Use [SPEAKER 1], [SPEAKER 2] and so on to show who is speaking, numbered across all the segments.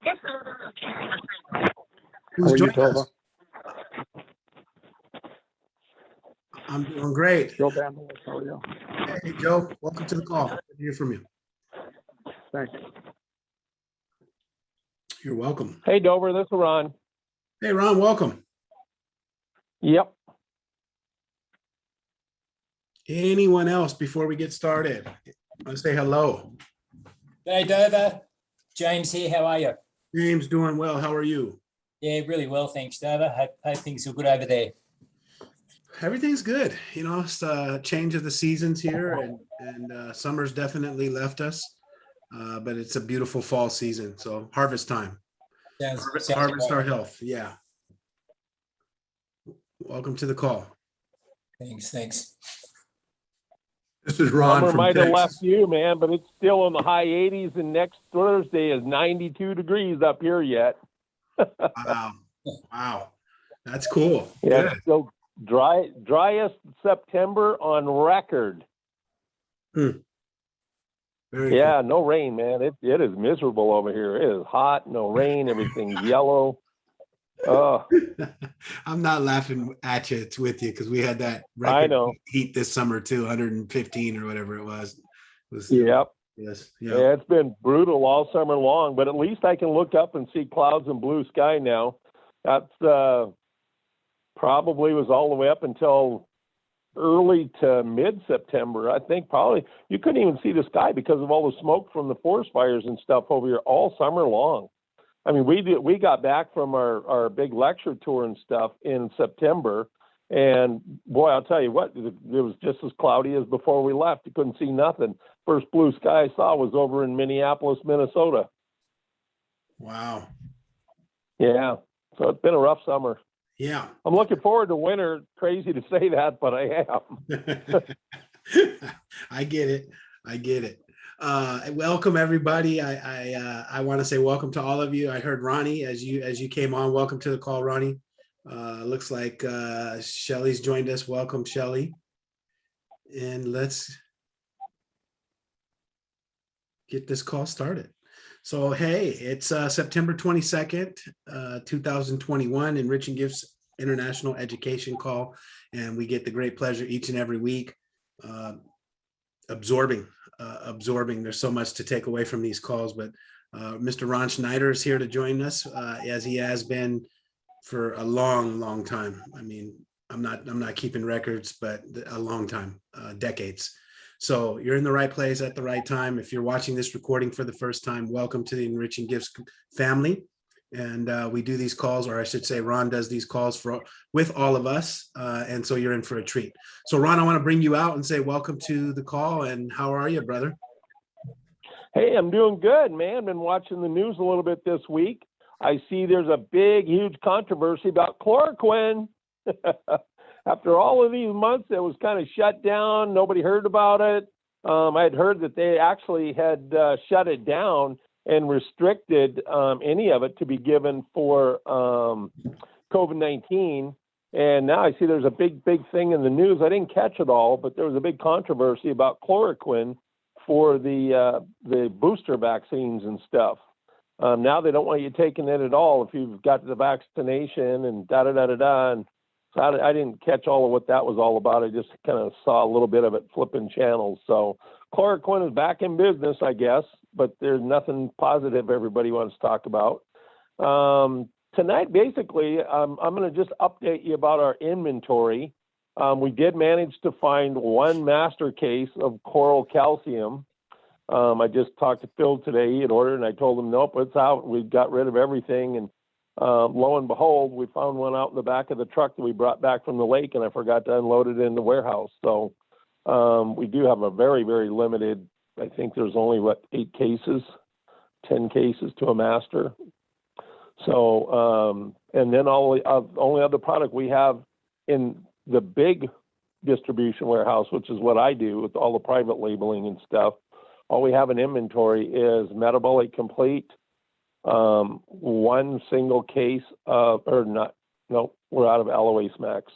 [SPEAKER 1] Who's
[SPEAKER 2] How are you,
[SPEAKER 1] joining
[SPEAKER 2] Tova?
[SPEAKER 1] us? I'm doing great.
[SPEAKER 2] Joe Bamble, how are you?
[SPEAKER 1] Hey, Joe, welcome to the call. Good to hear from you.
[SPEAKER 2] Thanks.
[SPEAKER 1] You're welcome.
[SPEAKER 3] Hey, Dover, this is Ron.
[SPEAKER 1] Hey, Ron, welcome.
[SPEAKER 3] Yep.
[SPEAKER 1] Anyone else before we get started? I want to say hello.
[SPEAKER 4] Hey Dover, James here. How are you?
[SPEAKER 1] James, doing well. How are you?
[SPEAKER 4] Yeah, really well, thanks, Dover. Hope things are good over there.
[SPEAKER 1] Everything's good. You know, it's a change of the seasons here, and summer's definitely left us, but it's a beautiful fall season. So harvest time.
[SPEAKER 4] Sounds
[SPEAKER 1] Harvest
[SPEAKER 4] great.
[SPEAKER 1] our health. Yeah. Welcome to the call.
[SPEAKER 4] Thanks.
[SPEAKER 1] This is Ron
[SPEAKER 3] Summer
[SPEAKER 1] from
[SPEAKER 3] might have
[SPEAKER 1] Texas.
[SPEAKER 3] left you, man, but it's still in the high 80s, and next Thursday is 92 degrees up here yet.
[SPEAKER 1] Wow. That's cool.
[SPEAKER 3] Yeah,
[SPEAKER 1] Good.
[SPEAKER 3] it's still driest September on record.
[SPEAKER 1] Very
[SPEAKER 3] Yeah, no rain, man. It is miserable over here. It is hot, no rain, everything's yellow. Oh,
[SPEAKER 1] cool. I'm not laughing at you. It's with you because we had that
[SPEAKER 3] I
[SPEAKER 1] record
[SPEAKER 3] know.
[SPEAKER 1] heat this summer too, 115 or whatever it was.
[SPEAKER 3] Yep.
[SPEAKER 1] Yes.
[SPEAKER 3] Yeah, it's been brutal all summer long, but at least I can look up and see clouds and blue sky now. That's probably was all the way up until early to mid-September. I think probably you couldn't even see the sky because of all the smoke from the forest fires and stuff over here all summer long. I mean, we got back from our big lecture tour and stuff in September, and boy, I'll tell you what, it was just as cloudy as before we left. You couldn't see nothing. First blue sky I saw was over in Minneapolis, Minnesota.
[SPEAKER 1] Wow.
[SPEAKER 3] Yeah, so it's been a rough summer.
[SPEAKER 1] Yeah.
[SPEAKER 3] I'm looking forward to winter. Crazy to say that, but I am.
[SPEAKER 1] I get it. Welcome everybody. I want to say welcome to all of you. I heard Ronnie as you came on. Welcome to the call, Ronnie. Looks like Shelly's joined us. Welcome, Shelly. And let's get this call started. So, hey, it's September 22nd, 2021, Enriching Gifts International Education Call. And we get the great pleasure each and every week absorbing. There's so much to take away from these calls, but Mr. Ron Schneider is here to join us as he has been for a long time. I mean, I'm not keeping records, but a long time, decades. So you're in the right place at the right time. If you're watching this recording for the first time, welcome to the Enriching Gifts family. And we do these calls, or I should say Ron does these calls with all of us. And so you're in for a treat. So Ron, I want to bring you out and say welcome to the call. And how are you, brother?
[SPEAKER 3] Hey, I'm doing good, man. Been watching the news a little bit this week. I see there's a big, huge controversy about chloroquine. After all of these months, it was kind of shut down. Nobody heard about it. I had heard that they actually had shut it down and restricted any of it to be given for COVID-19. And now I see there's a big thing in the news. I didn't catch it all, but there was a big controversy about chloroquine for the booster vaccines and stuff. Now they don't want you taking it at all if you've got the vaccination and da-da-da-da-da. And so I didn't catch all of what that was all about. I just kind of saw a little bit of it flipping channels. So chloroquine is back in business, I guess, but there's nothing positive everybody wants to talk about. Tonight, basically, I'm going to just update you about our inventory. We did manage to find one master case of coral calcium. I just talked to Phil today. He had ordered, and I told him, nope, it's out. We got rid of everything. And lo and behold, we found one out in the back of the truck that we brought back from the lake, and I forgot to unload it in the warehouse. So we do have a very, very limited, I think there's only, 8 cases, 10 cases to a master. So, and then only other product we have in the big distribution warehouse, which is what I do with all the private labeling and stuff. All we have in inventory is Metabolic Complete, one single case of, we're out of Aloe Max.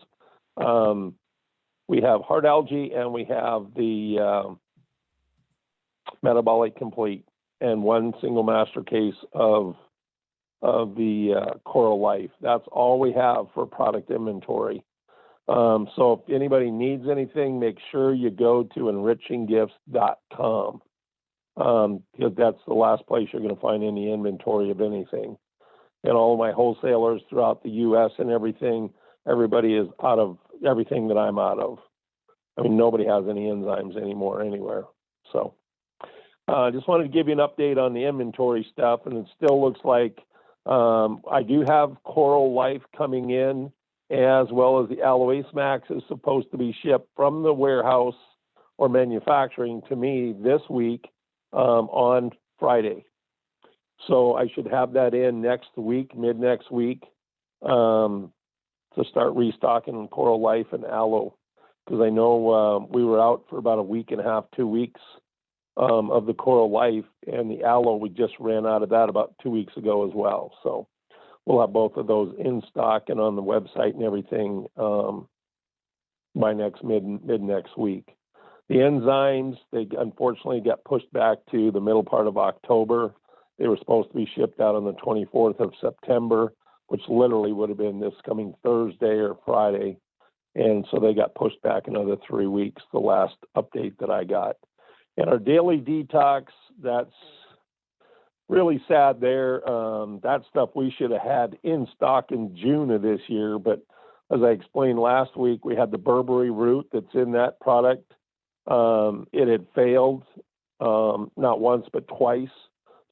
[SPEAKER 3] We have Heart Algae, and we have the Metabolic Complete, and one single master case of of the Coral Life. That's all we have for product inventory. So if anybody needs anything, make sure you go to enriching.gifts.com, because that's the last place you're going to find any inventory of anything. And all of my wholesalers throughout the U.S. and everything, everybody is out of everything that I'm out of. I mean, nobody has any enzymes anymore anywhere. So I just wanted to give you an update on the inventory stuff, and it still looks like I do have Coral Life coming in, as well as the Aloe Max is supposed to be shipped from the warehouse or manufacturing to me this week on Friday. So I should have that in next week, mid next week, to start restocking Coral Life and Aloe, because I know we were out for about a week and a half, 2 weeks of the Coral Life, and the Aloe, we just ran out of that about 2 weeks ago as well. So we'll have both of those in stock and on the website and everything by mid next week. The enzymes, they unfortunately got pushed back to the middle part of October. They were supposed to be shipped out on the 24th of September, which literally would have been this coming Thursday or Friday. And so they got pushed back another 3 weeks, the last update that I got. And our daily detox, that's really sad there. That stuff we should have had in stock in June of this year. But as I explained last week, we had the Burberry root that's in that product. It had failed not once, but twice.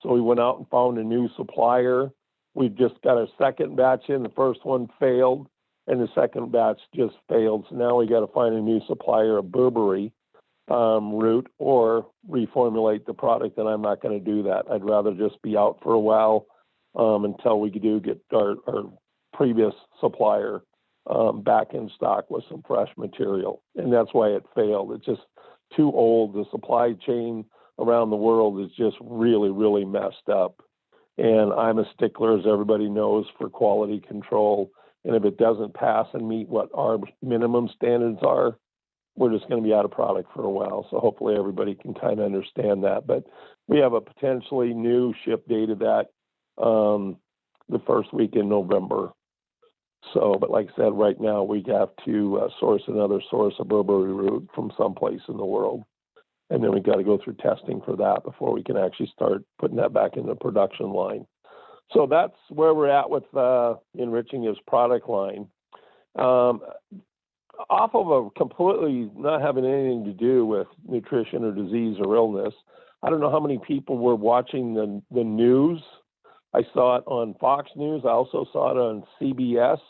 [SPEAKER 3] So we went out and found a new supplier. We've just got a second batch in. The first one failed, and the second batch just failed. So now we got to find a new supplier of Burberry root or reformulate the product, and I'm not going to do that. I'd rather just be out for a while until we do get our previous supplier back in stock with some fresh material. And that's why it failed. It's just too old. The supply chain around the world is just really, really messed up. And I'm a stickler, as everybody knows, for quality control. And if it doesn't pass and meet what our minimum standards are, we're just going to be out of product for a while. So hopefully everybody can kind of understand that. But we have a potentially new ship date of that the first week in November. So, but like I said, right now we have to source another source of Burberry root from someplace in the world. And then we got to go through testing for that before we can actually start putting that back in the production line. So that's where we're at with Enriching his product line. Off of a completely not having anything to do with nutrition or disease or illness, I don't know how many people were watching the news. I saw it on Fox News. I also saw it on CBS,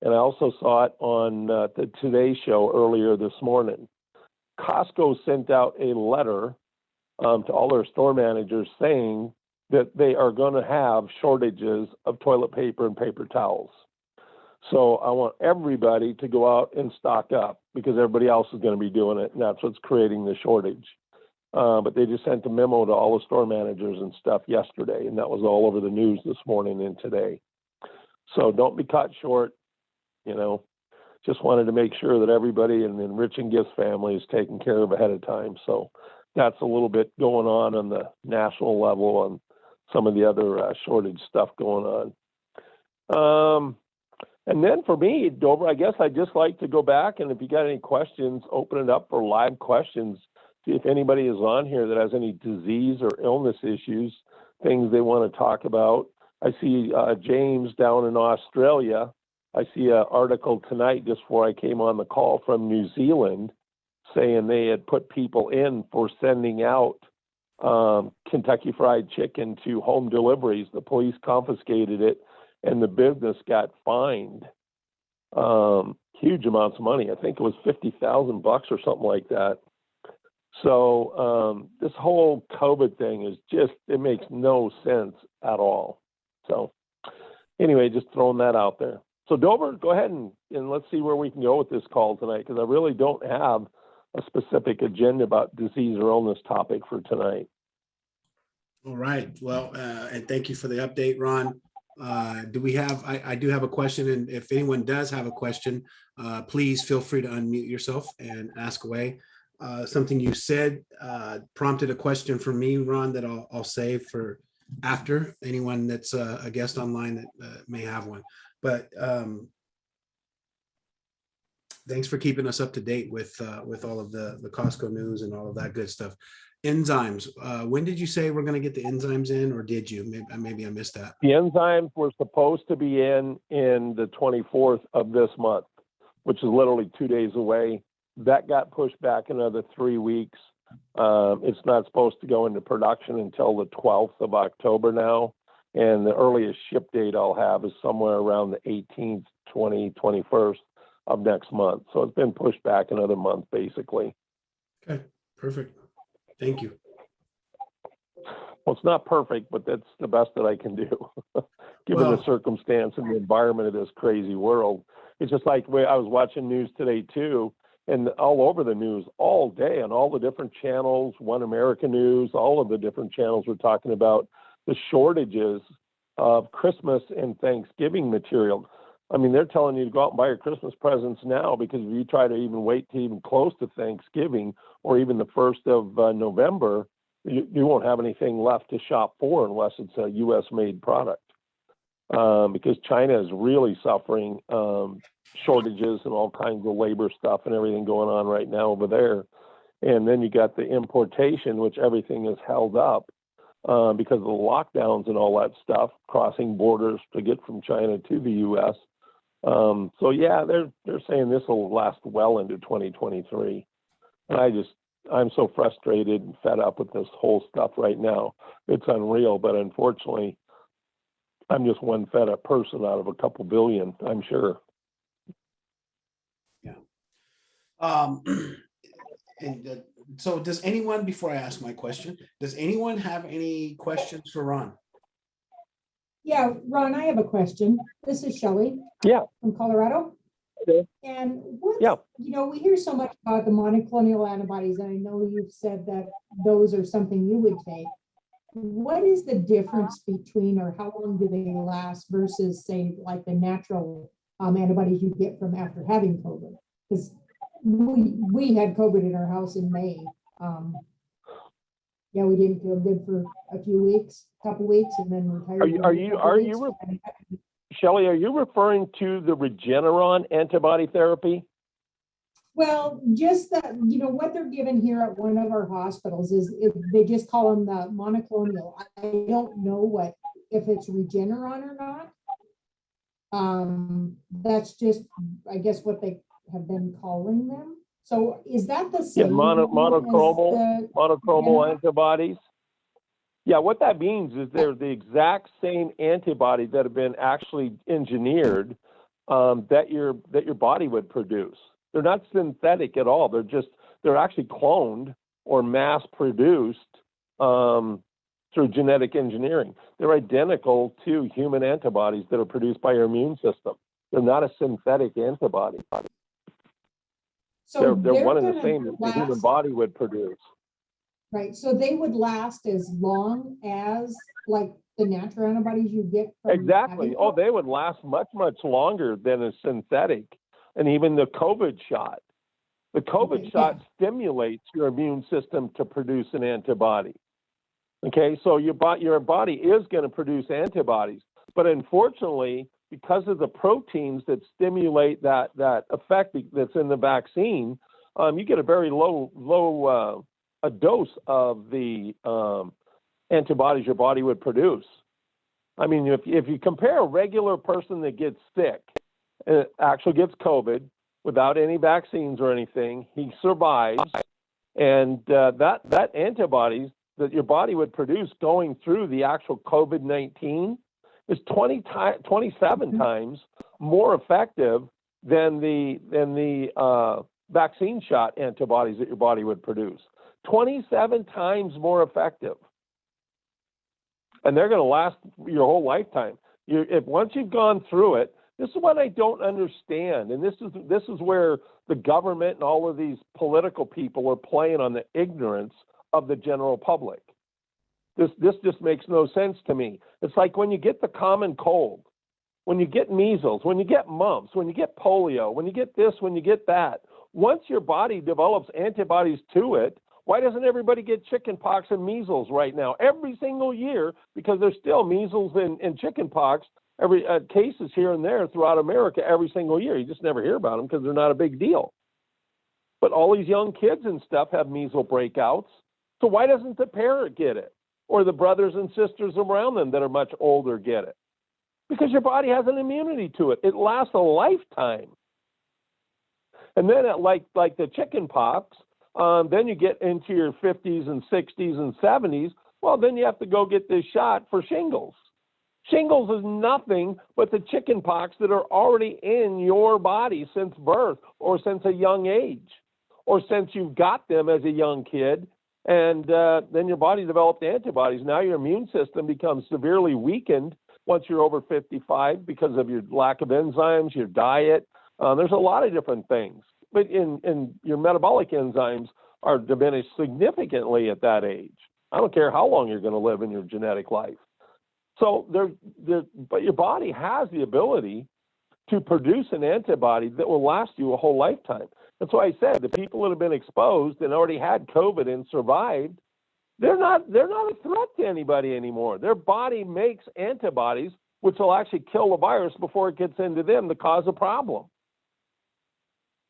[SPEAKER 3] and I also saw it on the Today Show earlier this morning. Costco sent out a letter to all their store managers saying that they are going to have shortages of toilet paper and paper towels. So I want everybody to go out and stock up because everybody else is going to be doing it, and that's what's creating the shortage. But they just sent a memo to all the store managers and stuff yesterday, and that was all over the news this morning and today. So don't be caught short, you know. Just wanted to make sure that everybody in the Enriching Gifts family is taken care of ahead of time. So that's a little bit going on the national level and some of the other shortage stuff going on. And then for me, Dover, I guess I'd just like to go back, and if you got any questions, open it up for live questions. See if anybody is on here that has any disease or illness issues, things they want to talk about. I see James down in Australia. I see an article tonight just before I came on the call from New Zealand saying they had put people in for sending out Kentucky Fried Chicken to home deliveries. The police confiscated it, and the business got fined huge amounts of money. I think it was $50,000 or something like that. So this whole COVID thing is just, it makes no sense at all. So anyway, just throwing that out there. So Dover, go ahead and let's see where we can go with this call tonight, because I really don't have a specific agenda about disease or illness topic for tonight.
[SPEAKER 1] All right. Well, and thank you for the update, Ron. Do we have, I do have a question, and if anyone does have a question, please feel free to unmute yourself and ask away. Something you said prompted a question for me, Ron, that I'll save for after, anyone that's a guest online that may have one. But thanks for keeping us up to date with all of the Costco news and all of that good stuff. Enzymes. When did you say we're going to get the enzymes in, or did you? Maybe I missed that.
[SPEAKER 3] The enzymes were supposed to be in the 24th of this month, which is literally 2 days away. That got pushed back another 3 weeks. It's not supposed to go into production until the 12th of October now. And the earliest ship date I'll have is somewhere around the 18th, 21st of next month. So it's been pushed back another month, basically.
[SPEAKER 1] Okay, perfect. Thank you.
[SPEAKER 3] Well, it's not perfect, but that's the best that I can do, given the circumstance and the environment of this crazy world. It's just like I was watching news today too, and all over the news all day on all the different channels, One American News, all of the different channels were talking about the shortages of Christmas and Thanksgiving material. I mean, they're telling you to go out and buy your Christmas presents now, because if you try to even wait to even close to Thanksgiving or even the 1st of November, you won't have anything left to shop for unless it's a U.S. made product. Because China is really suffering shortages and all kinds of labor stuff and everything going on right now over there. And then you got the importation, which everything is held up because of the lockdowns and all that stuff, crossing borders to get from China to the U.S. So yeah, they're saying this will last well into 2023. And I'm so frustrated and fed up with this whole stuff right now. It's unreal, but unfortunately, I'm just one fed up person out of a couple billion, I'm sure.
[SPEAKER 1] Yeah. So does anyone, before I ask my question, does anyone have any questions for Ron?
[SPEAKER 5] Yeah, Ron, I have a question. This is Shelley.
[SPEAKER 3] Yeah.
[SPEAKER 5] From Colorado.
[SPEAKER 3] Okay.
[SPEAKER 5] And what,
[SPEAKER 3] Yeah.
[SPEAKER 5] we hear so much about the monoclonal antibodies, and I know you've said that those are something you would take. What is the difference between, or how long do they last versus, say, like the natural antibodies you get from after having COVID? Because we had COVID in our house in May. Yeah, we didn't feel good for a couple weeks, and then retired.
[SPEAKER 3] Shelley, are you referring to the Regeneron antibody therapy?
[SPEAKER 5] Well, just that, what they're given here at one of our hospitals is they just call them the monoclonal. I don't know if it's Regeneron or not. That's just, I guess, what they have been calling them. So is that the same?
[SPEAKER 3] Yeah, monoclonal antibodies. Yeah, what that means is they're the exact same antibodies that have been actually engineered that your body would produce. They're not synthetic at all. They're actually cloned or mass produced through genetic engineering. They're identical to human antibodies that are produced by your immune system. They're not a synthetic antibody.
[SPEAKER 5] So
[SPEAKER 3] they're one and the same that the human body would produce.
[SPEAKER 5] Right. So they would last as long as like the natural antibodies you get from
[SPEAKER 3] Exactly. Oh, they would last much, much longer than a synthetic. And even the COVID shot. The COVID shot stimulates your immune system to produce an antibody. Okay, so your body is going to produce antibodies. But unfortunately, because of the proteins that stimulate that effect that's in the vaccine, you get a very low a dose of the antibodies your body would produce. I mean, if you compare a regular person that gets sick, actually gets COVID without any vaccines or anything, he survives, and that antibodies that your body would produce going through the actual COVID-19 is 27 times more effective than the vaccine shot antibodies that your body would produce. 27 times more effective. And they're going to last your whole lifetime. Once you've gone through it, this is what I don't understand. And this is where the government and all of these political people are playing on the ignorance of the general public. This just makes no sense to me. It's like when you get the common cold, when you get measles, when you get mumps, when you get polio, when you get this, when you get that. Once your body develops antibodies to it, Why doesn't everybody get chicken pox and measles right now? Every single year, because there's still measles and chicken pox, every cases here and there throughout America every single year. You just never hear about them because they're not a big deal. But all these young kids and stuff have measles breakouts. So why doesn't the parent get it? Or the brothers and sisters around them that are much older get it? Because your body has an immunity to it. It lasts a lifetime. And then like the chicken pox, then you get into your 50s and 60s and 70s. Well, then you have to go get this shot for shingles. Shingles is nothing but the chicken pox that are already in your body since birth or since a young age or since you've got them as a young kid. And then your body developed antibodies. Now your immune system becomes severely weakened once you're over 55 because of your lack of enzymes, your diet. There's a lot of different things. But in your metabolic enzymes are diminished significantly at that age. I don't care how long you're going to live in your genetic life. So but your body has the ability to produce an antibody that will last you a whole lifetime. That's why I said the people that have been exposed and already had COVID and survived, they're not a threat to anybody anymore. Their body makes antibodies which will actually kill the virus before it gets into them to cause a problem.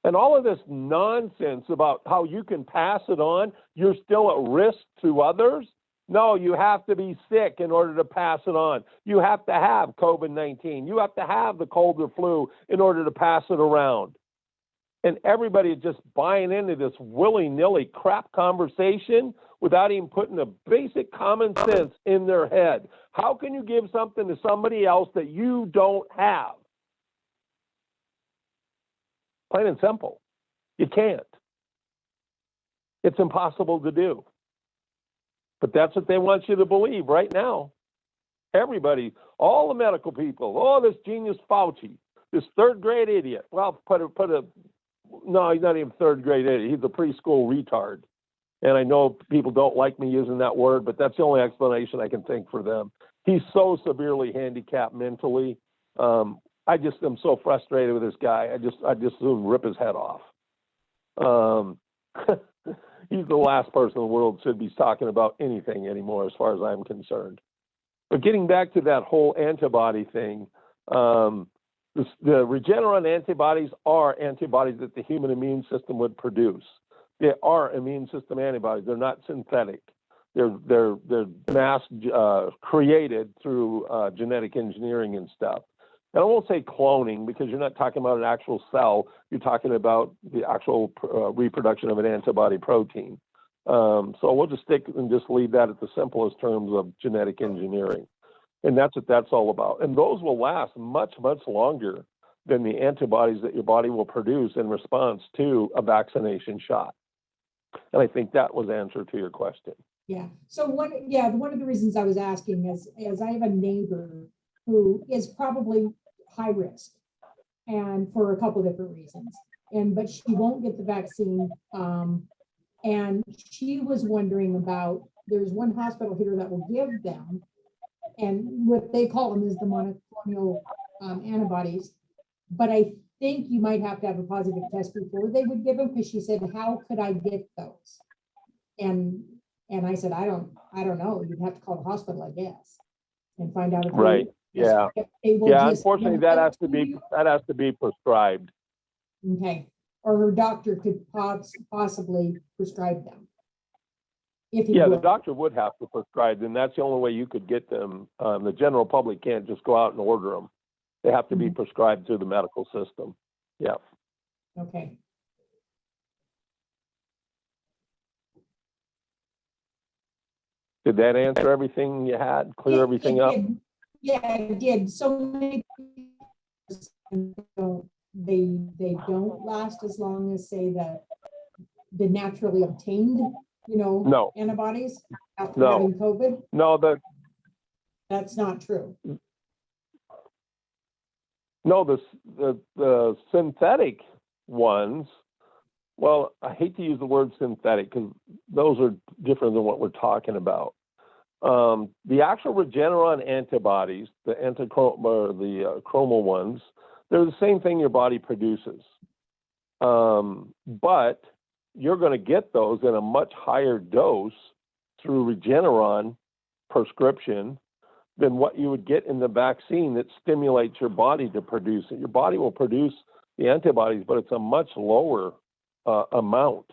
[SPEAKER 3] And all of this nonsense about how you can pass it on, you're still at risk to others. No, you have to be sick in order to pass it on. You have to have COVID-19. You have to have the cold or flu in order to pass it around. And everybody is just buying into this willy-nilly crap conversation without even putting a basic common sense in their head. How can you give something to somebody else that you don't have? Plain and simple. You can't. It's impossible to do. But that's what they want you to believe right now. Everybody, all the medical people, oh, this genius Fauci, this third grade idiot. Well, no, he's not even third grade idiot. He's a preschool retard. And I know people don't like me using that word, but that's the only explanation I can think for them. He's so severely handicapped mentally. I just am so frustrated with this guy. I just soon rip his head off. He's the last person in the world should be talking about anything anymore, as far as I'm concerned. But getting back to that whole antibody thing, the Regeneron antibodies are antibodies that the human immune system would produce. They are immune system antibodies. They're not synthetic. They're mass created through genetic engineering and stuff. And I won't say cloning because you're not talking about an actual cell. You're talking about the actual reproduction of an antibody protein. So we'll just stick and just leave that at the simplest terms of genetic engineering. And that's what that's all about. And those will last much, much longer than the antibodies that your body will produce in response to a vaccination shot. And I think that was the answer to your question.
[SPEAKER 5] Yeah. So one of the reasons I was asking is I have a neighbor who is probably high risk, and for a couple of different reasons. But she won't get the vaccine. And she was wondering about, there's one hospital here that will give them, and what they call them is the monoclonal antibodies. But I think you might have to have a positive test before they would give them, because she said, how could I get those? And I said, I don't know. You'd have to call the hospital, I guess, and find out if
[SPEAKER 3] Right. Yeah. Yeah. Unfortunately, that has to be prescribed.
[SPEAKER 5] Okay. Or her doctor could possibly prescribe them.
[SPEAKER 3] The doctor would have to prescribe them. That's the only way you could get them. The general public can't just go out and order them. They have to be prescribed through the medical system. Yeah.
[SPEAKER 5] Okay.
[SPEAKER 3] Did that answer everything you had? Clear everything up?
[SPEAKER 5] Yeah, it did. So many people, they don't last as long as, say, the naturally obtained, antibodies after having COVID.
[SPEAKER 3] No,
[SPEAKER 5] that's not true.
[SPEAKER 3] No, the synthetic ones, well, I hate to use the word synthetic because those are different than what we're talking about. The actual Regeneron antibodies, the chromal ones, they're the same thing your body produces. But you're going to get those in a much higher dose through Regeneron prescription than what you would get in the vaccine that stimulates your body to produce it. Your body will produce the antibodies, but it's a much lower amount.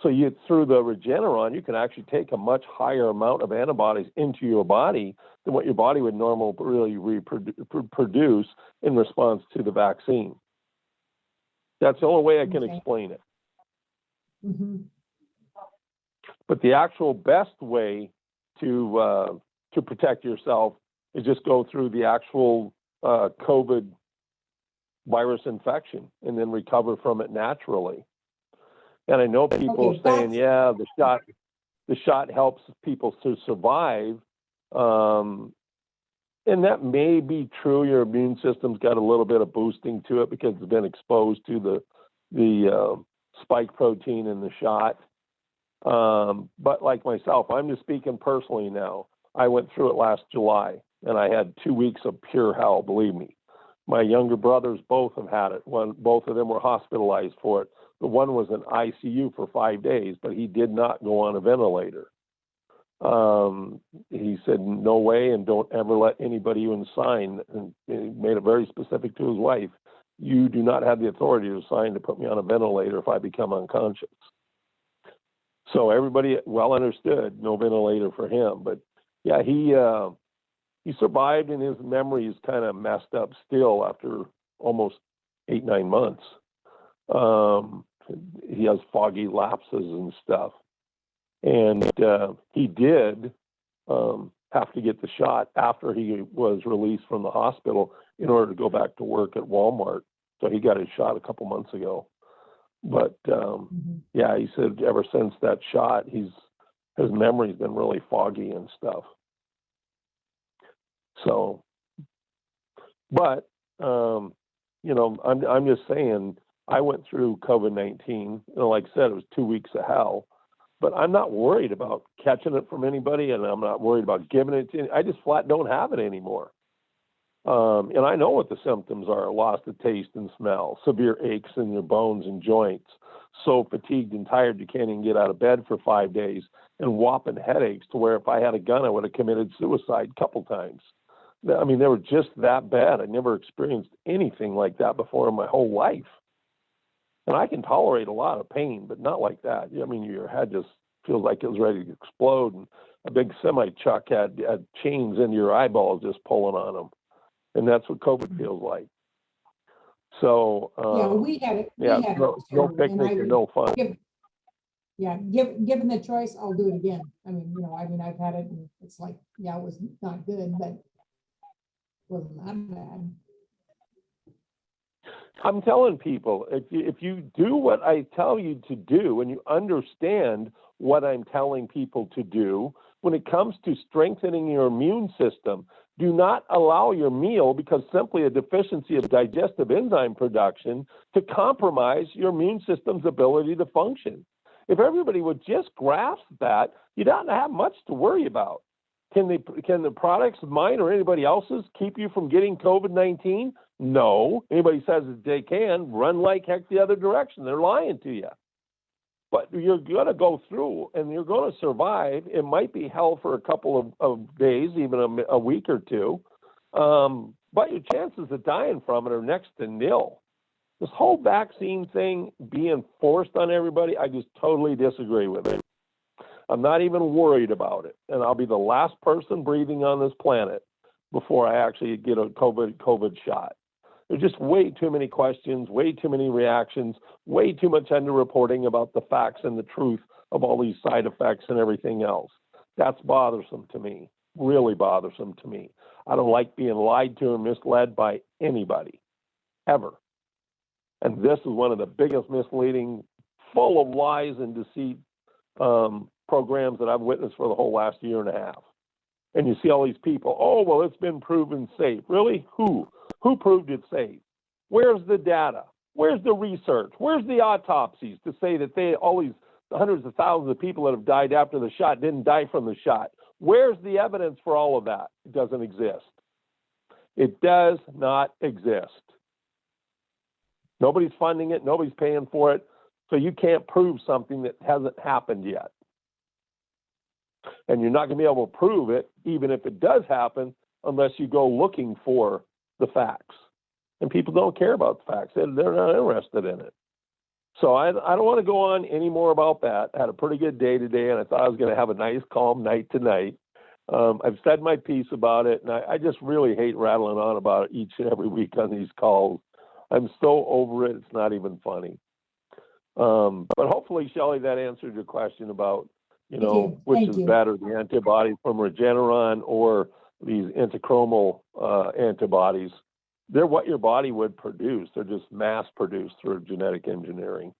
[SPEAKER 3] So through the Regeneron, you can actually take a much higher amount of antibodies into your body than what your body would normally really produce in response to the vaccine. That's the only way I can explain it.
[SPEAKER 5] Mhm.
[SPEAKER 3] But the actual best way to protect yourself is just go through the actual COVID virus infection and then recover from it naturally. And I know people
[SPEAKER 5] Okay,
[SPEAKER 3] are saying,
[SPEAKER 5] that's-
[SPEAKER 3] yeah, the shot helps people to survive. And that may be true. Your immune system's got a little bit of boosting to it because it's been exposed to the spike protein in the shot. But like myself, I'm just speaking personally now. I went through it last July, and I had 2 weeks of pure hell, believe me. My younger brothers both have had it. Both of them were hospitalized for it. The one was in ICU for 5 days, but he did not go on a ventilator. He said, no way, and don't ever let anybody even sign. And he made it very specific to his wife. You do not have the authority to sign to put me on a ventilator if I become unconscious. So everybody well understood, no ventilator for him. But yeah, he survived, and his memory is kind of messed up still after almost 8-9 months. He has foggy lapses and stuff. And he did have to get the shot after he was released from the hospital in order to go back to work at Walmart. So he got his shot a couple months ago. But yeah, he said ever since that shot, his memory's been really foggy and stuff. So, but you know, I'm just saying, I went through COVID-19. You know, like I said, it was 2 weeks of hell. But I'm not worried about catching it from anybody, and I'm not worried about giving it to any. I just flat don't have it anymore. And I know what the symptoms are: loss of taste and smell, severe aches in your bones and joints, so fatigued and tired you can't even get out of bed for 5 days, and whopping headaches to where if I had a gun, I would have committed suicide a couple times. I mean, they were just that bad. I never experienced anything like that before in my whole life. And I can tolerate a lot of pain, but not like that. I mean, your head just feels like it was ready to explode, and a big semi-truck had chains into your eyeballs just pulling on them. And that's what COVID feels like. So,
[SPEAKER 5] Yeah, we had it. We
[SPEAKER 3] yeah,
[SPEAKER 5] had
[SPEAKER 3] no
[SPEAKER 5] it too, and
[SPEAKER 3] picnic and no fun.
[SPEAKER 5] Given the choice, I'll do it again. I mean, I've had it, and it's like, yeah, it was not good, but it wasn't that bad.
[SPEAKER 3] I'm telling people, if you do what I tell you to do and you understand what I'm telling people to do, when it comes to strengthening your immune system, do not allow your meal, because simply a deficiency of digestive enzyme production, to compromise your immune system's ability to function. If everybody would just grasp that, you don't have much to worry about. Can the products, mine or anybody else's, keep you from getting COVID-19? No. Anybody says that they can, run like heck the other direction. They're lying to you. But you're going to go through, and you're going to survive. It might be hell for a couple of days, even a week or two. But your chances of dying from it are next to nil. This whole vaccine thing being forced on everybody, I just totally disagree with it. I'm not even worried about it. And I'll be the last person breathing on this planet before I actually get a COVID shot. There's just way too many questions, way too many reactions, way too much underreporting about the facts and the truth of all these side effects and everything else. That's bothersome to me, really bothersome to me. I don't like being lied to and misled by anybody, ever. And this is one of the biggest misleading, full of lies and deceit programs that I've witnessed for the whole last year and a half. And you see all these people, oh, well, it's been proven safe. Really? Who? Who proved it safe? Where's the data? Where's the research? Where's the autopsies to say that all these hundreds of thousands of people that have died after the shot didn't die from the shot? Where's the evidence for all of that? It doesn't exist. It does not exist. Nobody's funding it. Nobody's paying for it. So you can't prove something that hasn't happened yet. And you're not going to be able to prove it, even if it does happen, unless you go looking for the facts. And people don't care about the facts. They're not interested in it. So I don't want to go on any more about that. I had a pretty good day today, and I thought I was going to have a nice, calm night tonight. I've said my piece about it, and I just really hate rattling on about it each and every week on these calls. I'm so over it, it's not even funny. But hopefully, Shelley, that answered your question about, which is better, the antibodies from Regeneron or these antichromal antibodies. They're what your body would produce. They're just mass produced through genetic engineering.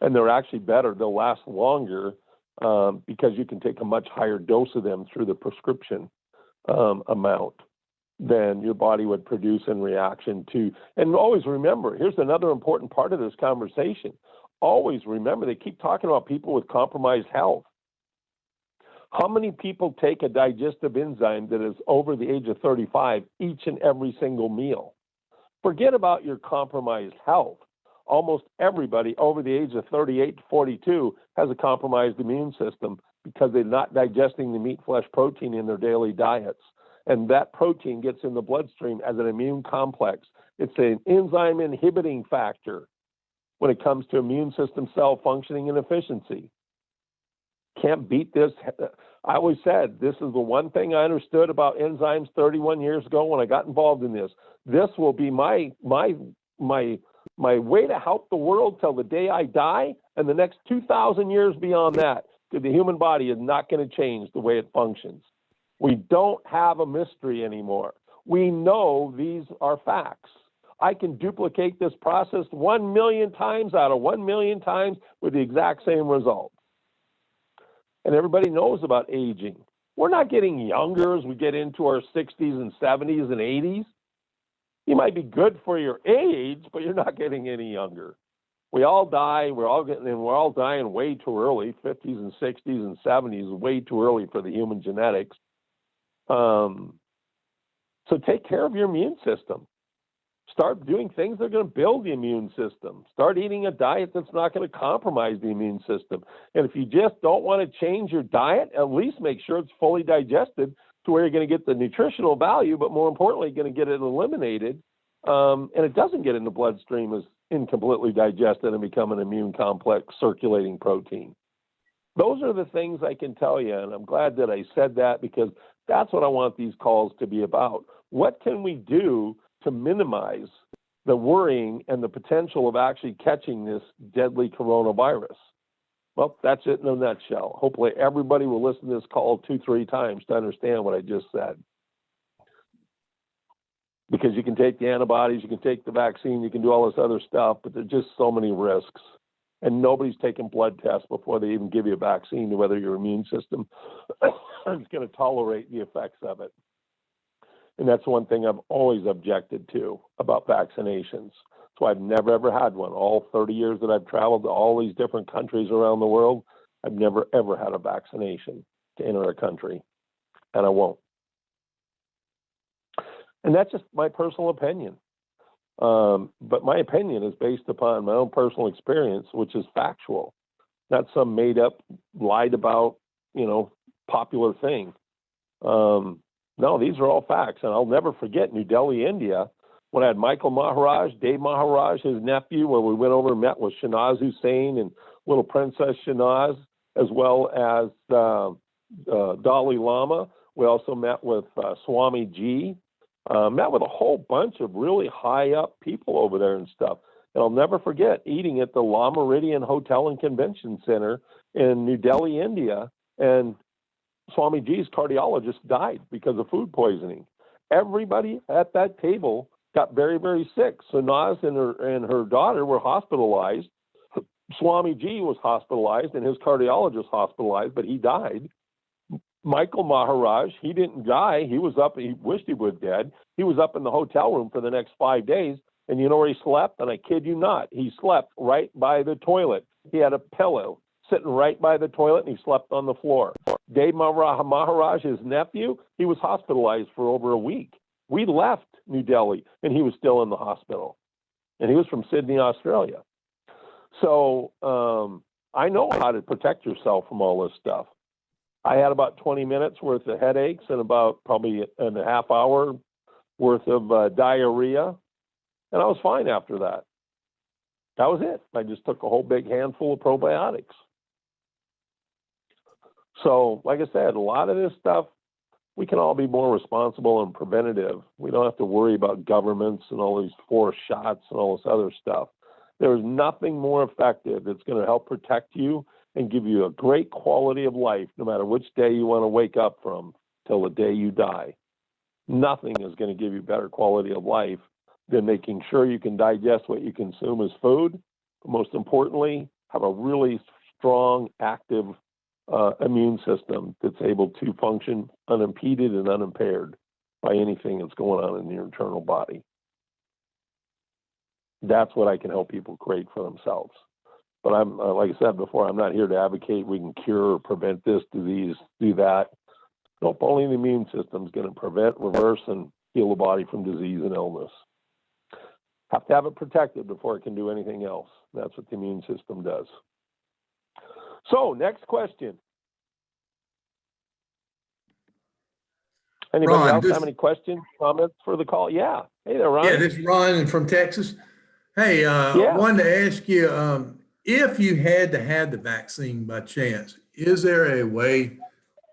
[SPEAKER 3] And they're actually better. They'll last longer because you can take a much higher dose of them through the prescription amount than your body would produce in reaction to. And always remember, here's another important part of this conversation. Always remember, they keep talking about people with compromised health. How many people take a digestive enzyme that is over the age of 35 each and every single meal? Forget about your compromised health. Almost everybody over the age of 38 to 42 has a compromised immune system because they're not digesting the meat, flesh, protein in their daily diets. And that protein gets in the bloodstream as an immune complex. It's an enzyme inhibiting factor when it comes to immune system cell functioning and efficiency. Can't beat this. I always said this is the one thing I understood about enzymes 31 years ago when I got involved in this. This will be my way to help the world till the day I die, and the next 2,000 years beyond that, because the human body is not going to change the way it functions. We don't have a mystery anymore. We know these are facts. I can duplicate this process 1 million times out of 1 million times with the exact same result. And everybody knows about aging. We're not getting younger as we get into our 60s and 70s and 80s. You might be good for your age, but you're not getting any younger. We all die. We're all dying way too early. 50s and 60s and 70s, way too early for the human genetics. So take care of your immune system. Start doing things that are going to build the immune system. Start eating a diet that's not going to compromise the immune system. And if you just don't want to change your diet, at least make sure it's fully digested to where you're going to get the nutritional value, but more importantly, you're going to get it eliminated. And it doesn't get in the bloodstream as incompletely digested and become an immune complex circulating protein. Those are the things I can tell you. And I'm glad that I said that because that's what I want these calls to be about. What can we do to minimize the worrying and the potential of actually catching this deadly coronavirus? Well, that's it in a nutshell. Hopefully everybody will listen to this call 2-3 times to understand what I just said. Because you can take the antibodies, you can take the vaccine, you can do all this other stuff, but there's just so many risks. And nobody's taking blood tests before they even give you a vaccine to whether your immune system is going to tolerate the effects of it. And that's one thing I've always objected to about vaccinations. So I've never, ever had one. All 30 years that I've traveled to all these different countries around the world, I've never, ever had a vaccination to enter a country. And I won't. And that's just my personal opinion. But my opinion is based upon my own personal experience, which is factual, not some made up, lied about, popular thing. No, these are all facts. And I'll never forget New Delhi, India, when I had Michael Maharaj, Dave Maharaj, his nephew, where we went over and met with Shanaz Hussain and little Princess Shanaz, as well as Dalai Lama. We also met with Swami Ji. Met with a whole bunch of really high up people over there and stuff. And I'll never forget eating at the La Meridian Hotel and Convention Center in New Delhi, India. And Swami Ji's cardiologist died because of food poisoning. Everybody at that table got very, very sick. So Naz and her daughter were hospitalized. Swami Ji was hospitalized and his cardiologist hospitalized, but he died. Michael Maharaj, he didn't die. He was up. He wished he was dead. He was up in the hotel room for the next 5 days. And you know where he slept? And I kid you not, he slept right by the toilet. He had a pillow sitting right by the toilet, and he slept on the floor. Dave Maharaj, his nephew, he was hospitalized for over a week. We left New Delhi, and he was still in the hospital. and he was from Sydney, Australia. So I know how to protect yourself from all this stuff. I had about 20 minutes worth of headaches and about probably a half hour worth of diarrhea, and I was fine after that. That was it. I just took a whole big handful of probiotics. So, like I said, a lot of this stuff, we can all be more responsible and preventative. We don't have to worry about governments and all these forced shots and all this other stuff. There's nothing more effective that's going to help protect you and give you a great quality of life, no matter which day you want to wake up from till the day you die. Nothing is going to give you better quality of life than making sure you can digest what you consume as food. But most importantly, have a really strong, active immune system that's able to function unimpeded and unimpaired by anything that's going on in your internal body. That's what I can help people create for themselves. But I'm, like I said before, I'm not here to advocate we can cure or prevent this disease, do that. Nope, only the immune system is going to prevent, reverse, and heal the body from disease and illness. Have to have it protected before it can do anything else. That's what the immune system does. So, next question. Anybody
[SPEAKER 6] Ron,
[SPEAKER 3] else have any questions, comments for the call? Yeah. Hey there, Ron.
[SPEAKER 6] Yeah, this is Ron from Texas. Hey,
[SPEAKER 3] Yeah.
[SPEAKER 6] wanted to ask you, if you had to have the vaccine by chance, is there a way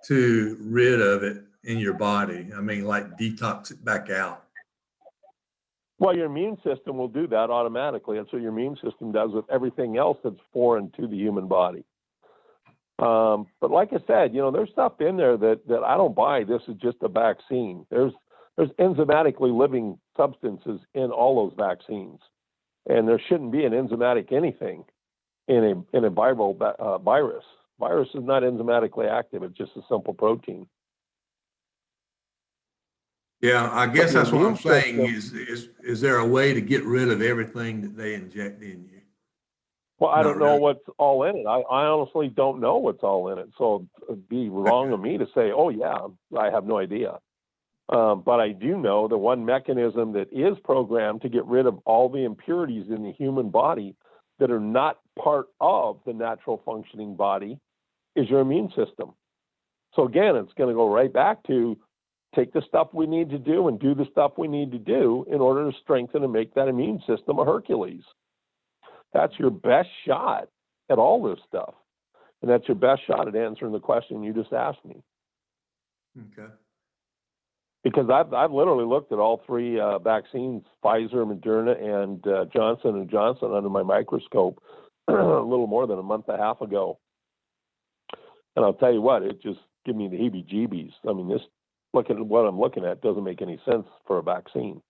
[SPEAKER 6] to rid of it in your body? I mean, like detox it back out?
[SPEAKER 3] Well, your immune system will do that automatically. That's what your immune system does with everything else that's foreign to the human body. But like I said, you know, there's stuff in there that I don't buy. This is just a vaccine. There's enzymatically living substances in all those vaccines, and there shouldn't be an enzymatic anything in a viral virus. Virus is not enzymatically active. It's just a simple protein.
[SPEAKER 6] Yeah, I guess
[SPEAKER 3] your
[SPEAKER 6] that's what I'm
[SPEAKER 3] immune
[SPEAKER 6] saying
[SPEAKER 3] system-
[SPEAKER 6] is there a way to get rid of everything that they inject in you?
[SPEAKER 3] Well, I
[SPEAKER 6] Not
[SPEAKER 3] don't know
[SPEAKER 6] really.
[SPEAKER 3] what's all in it. I honestly don't know what's all in it. So it'd be wrong of me to say, oh, yeah, I have no idea. But I do know the one mechanism that is programmed to get rid of all the impurities in the human body that are not part of the natural functioning body is your immune system. So again, it's going to go right back to take the stuff we need to do and do the stuff we need to do in order to strengthen and make that immune system a Hercules. That's your best shot at all this stuff. And that's your best shot at answering the question you just asked me.
[SPEAKER 6] Okay.
[SPEAKER 3] Because I've literally looked at all three vaccines, Pfizer, Moderna, and Johnson & Johnson under my microscope a little more than a month and a half ago. And I'll tell you what, it just gave me the heebie-jeebies. I mean, this, looking at what I'm looking at doesn't make any sense for a vaccine.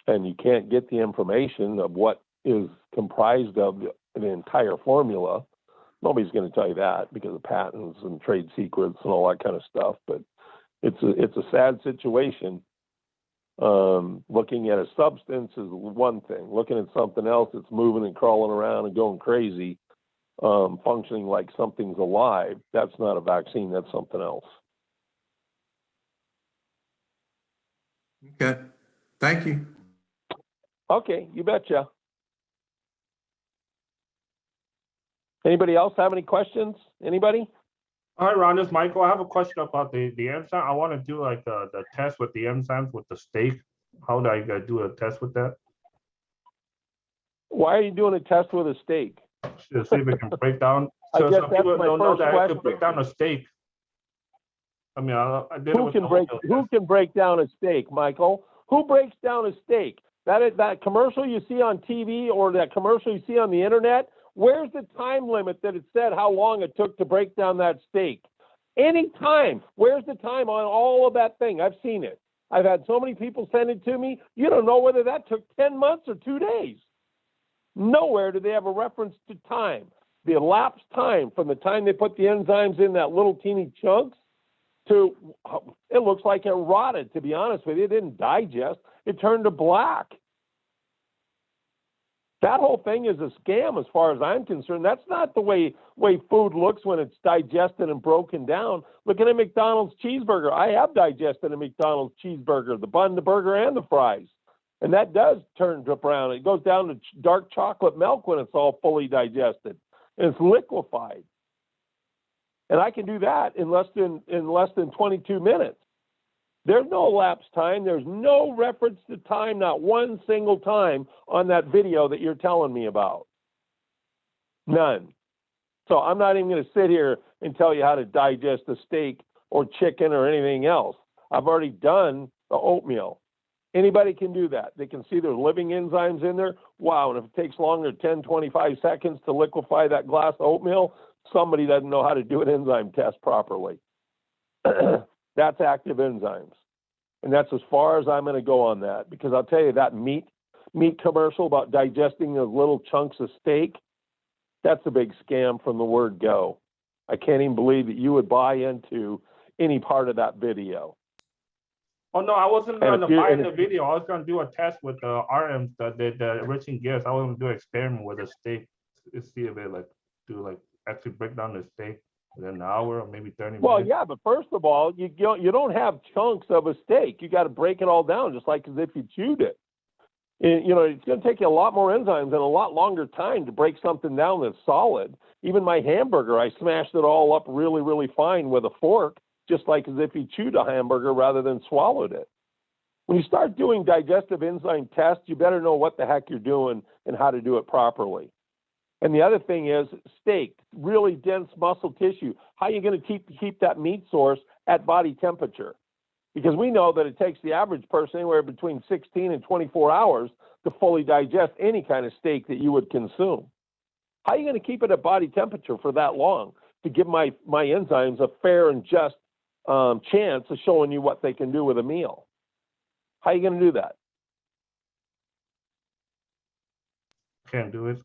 [SPEAKER 3] And you can't get the information of what is comprised of the entire formula. Nobody's going to tell you that because of patents and trade secrets and all that kind of stuff. But it's a sad situation. Looking at a substance is one thing. Looking at something else that's moving and crawling around and going crazy, functioning like something's alive, that's not a vaccine. That's something else.
[SPEAKER 6] Okay. Thank you.
[SPEAKER 3] Okay, you betcha. Anybody else have any questions? Anybody?
[SPEAKER 7] Hi, Ron, this is Michael. I have a question about the enzyme. I want to do like the test with the enzymes with the steak. How do I do a test with that?
[SPEAKER 3] Why are you doing a test with a steak?
[SPEAKER 7] To see if it can break down.
[SPEAKER 3] I
[SPEAKER 7] So
[SPEAKER 3] guess
[SPEAKER 7] some
[SPEAKER 3] that's
[SPEAKER 7] people
[SPEAKER 3] my
[SPEAKER 7] don't know
[SPEAKER 3] first
[SPEAKER 7] that I
[SPEAKER 3] question.
[SPEAKER 7] can break down a steak. I mean, I did it
[SPEAKER 3] Who
[SPEAKER 7] with
[SPEAKER 3] can
[SPEAKER 7] the
[SPEAKER 3] break?
[SPEAKER 7] oatmeal
[SPEAKER 3] Who
[SPEAKER 7] test.
[SPEAKER 3] can break down a steak, Michael? Who breaks down a steak? That commercial you see on TV or that commercial you see on the internet. Where's the time limit that it said how long it took to break down that steak? Any time. Where's the time on all of that thing? I've seen it. I've had so many people send it to me. You don't know whether that took 10 months or 2 days. Nowhere do they have a reference to time. The elapsed time from the time they put the enzymes in that little teeny chunks to, it looks like it rotted, to be honest with you. It didn't digest. It turned to black. That whole thing is a scam as far as I'm concerned. That's not the way food looks when it's digested and broken down. Look at a McDonald's cheeseburger. I have digested a McDonald's cheeseburger, the bun, the burger, and the fries. And that does turn to brown. It goes down to dark chocolate milk when it's all fully digested and it's liquefied. And I can do that in less than 22 minutes. There's no elapsed time. There's no reference to time, not one single time on that video that you're telling me about. None. So I'm not even going to sit here and tell you how to digest a steak or chicken or anything else. I've already done the oatmeal. Anybody can do that. They can see there's living enzymes in there. Wow, and if it takes longer than 10, 25 seconds to liquefy that glass of oatmeal, somebody doesn't know how to do an enzyme test properly. That's active enzymes. And that's as far as I'm going to go on that, because I'll tell you that meat commercial about digesting those little chunks of steak, that's a big scam from the word go. I can't even believe that you would buy into any part of that video.
[SPEAKER 7] Oh no, I wasn't
[SPEAKER 3] And
[SPEAKER 7] going to
[SPEAKER 3] if you're-
[SPEAKER 7] buy
[SPEAKER 3] and
[SPEAKER 7] the
[SPEAKER 3] if-
[SPEAKER 7] video. I was going to do a test with the RMs, the enriching gifts. I was going to do an experiment with a steak to see if it actually break down the steak within an hour or maybe 30
[SPEAKER 3] Well,
[SPEAKER 7] minutes.
[SPEAKER 3] yeah, but first of all, you don't have chunks of a steak. You got to break it all down, just like as if you chewed it. And, it's going to take you a lot more enzymes and a lot longer time to break something down that's solid. Even my hamburger, I smashed it all up really, really fine with a fork, just like as if you chewed a hamburger rather than swallowed it. When you start doing digestive enzyme tests, you better know what the heck you're doing and how to do it properly. And the other thing is steak, really dense muscle tissue. How are you going to keep that meat source at body temperature? Because we know that it takes the average person anywhere between 16 and 24 hours to fully digest any kind of steak that you would consume. How are you going to keep it at body temperature for that long to give my enzymes a fair and just chance of showing you what they can do with a meal? How are you going to do that?
[SPEAKER 7] Can't do it.